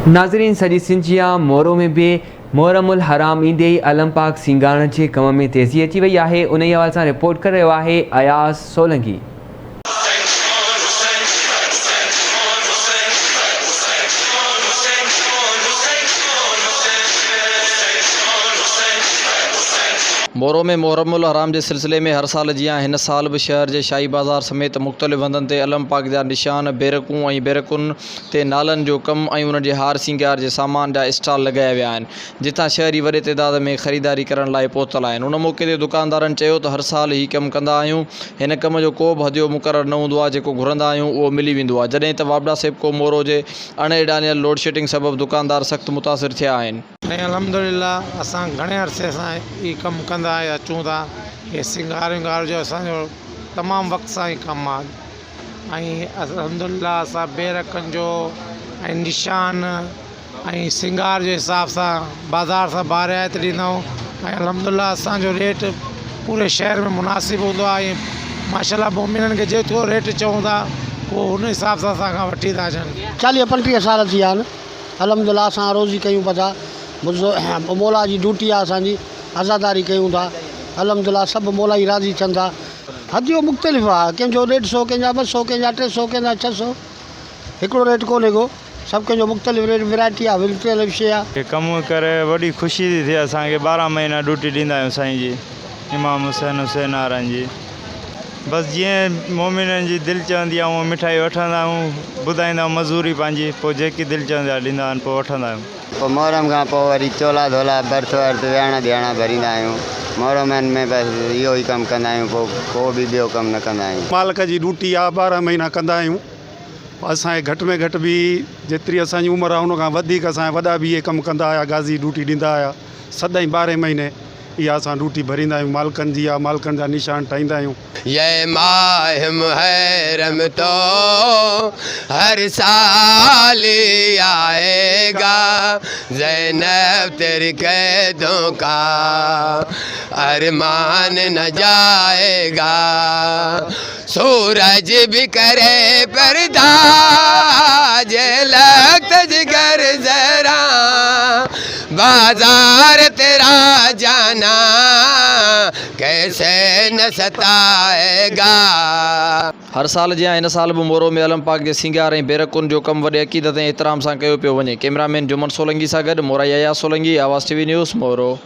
नाज़रीन सॼी सिंधिया मोरो में भी मुहर्रमुल हराम ईंदे ई अलम पाक सिंगारण जे कम में तेज़ी अची वई आहे। उन ई हवाले सां रिपोर्ट करे रहियो आहे अयाज़ सोलंकी। मोरो में मुहर्रमुल हराम के सिलसिले में हर साल जियां हिन साल भी शहर के शाही बाज़ार समेत मुख़्तलिफ़ हंधनि ते अलम पाक जा निशान बेरकूं और बेरकुन ते नालन जो कम और उन हार सिंगार के सामान जा स्टॉल लगाया विया आहिनि, जिथां शहरी वॾे तइदाद में ख़रीदारी करण लाइ पहुतल आहिनि। उन मौके ते दुकानदारनि चयो त हर साल ही कम कंदा आहियूं, हिन कम जो को बि हदियो मुक़ररु न हूंदो आहे, जेको घुरंदा आहियूं उहो मिली वेंदो आहे। जॾहिं त वाबड़ा सेबको मोरो जे अणेॾानियल लोड शेडिंग सबबि दुकानदार सख़्तु मुतासिर थिया आहिनि। अल्हम्दुलिल्लाह असां घणे अरसे सां ही कमु कंदा अचूं था। ये सिंगार विंगार जो असांजो तमामु वक़्त सां ही कमु आहे। अल्हम्दुलिल्लाह असां बेरकनि जो निशान सिंगार जे हिसाब सां बाज़ार सां बारियात ॾींदा आहियूं। अल्हम्दुलिल्लाह असांजो रेट पूरे शहर में मुनासिब हूंदो आहे। माशाअल्लाह मोमिननि के जेतिरो रेट चऊं था वो उन हिसाब सां असां खां वठी था अचनि। 40-35 साल थी विया आहिनि। अल्हम्दुलिल्लाह असां रोज़ी कयूं पिया, मौला जी ड्यूटी आहे, असांजी आज़ादारी कयूं था। अल्हम्दुलिल्लाह सब मौला ही राज़ी थियनि था। हदियो मुख़्तलिफ़ आहे, कंहिंजो 150, कंहिंजा 200, कंहिंजा 300, कंहिंजा 600, हिकिड़ो रेट कोन्हे को, सब कंहिंजो मुख़्तलिफ़ रेट वैरायटी आहे, मुख़्तलिफ़ शइ आहे। कम करे वॾी ख़ुशी थी थिए। असांखे 12 महीना ड्यूटी ॾींदा आहियूं साईं जी इमाम हुसैन आरनि जी। बस जीअं मोमिननि जी दिलि चवंदी आहे उहा मिठाई वठंदा आहियूं, ॿुधाईंदा आहियूं मज़ूरी पंहिंजी, पोइ जेकी दिलि चवंदी आहे ॾींदा आहिनि, पोइ वठंदा आहियूं। पोइ मुहर्रम खां पोइ वरी चोला धोला बर्थ वर्थ विहाणा ॾियाणा भरींदा आहियूं। मुहर्रमनि में बसि इहो ई कमु कंदा आहियूं, को बि ॿियो कमु न कंदा आहियूं। मालिक जी ड्यूटी आहे, 12 महीना कंदा आहियूं। असांखे घटि में घटि बि जेतिरी असांजी उमिरि आहे उन खां वधीक असांजा वॾा बि इहे कमु कंदा हुआ, गाज़ी ड्यूटी ॾींदा हुआ। सदाईं 12 महीने इहा असां ड्यूटी भरींदा आहियूं। मालिकनि जी आहे, मालिकनि जा निशान ठाहींदा आहियूं। ये माह मुहर्रम तो हर साल आएगा, ज़ैनब तेरी कैदों का अरमान न जाएगा। सूरज भी करे पर्दा झलक जिगर जरा, बाजार तेरा जाना कैसे न सताएगा। हर साल जियां हिन साल भी मोरो में अलम पाक के सिंगार और बेरकुन जो कम वॾे अक़ीदत ऐं एहतराम सां कयो पियो वञे। कैमरामैन जुमन सोलंकी सां गॾु मोरा अयाज़ सोलंकी, आवाज़ TV न्यूज़ मोरो।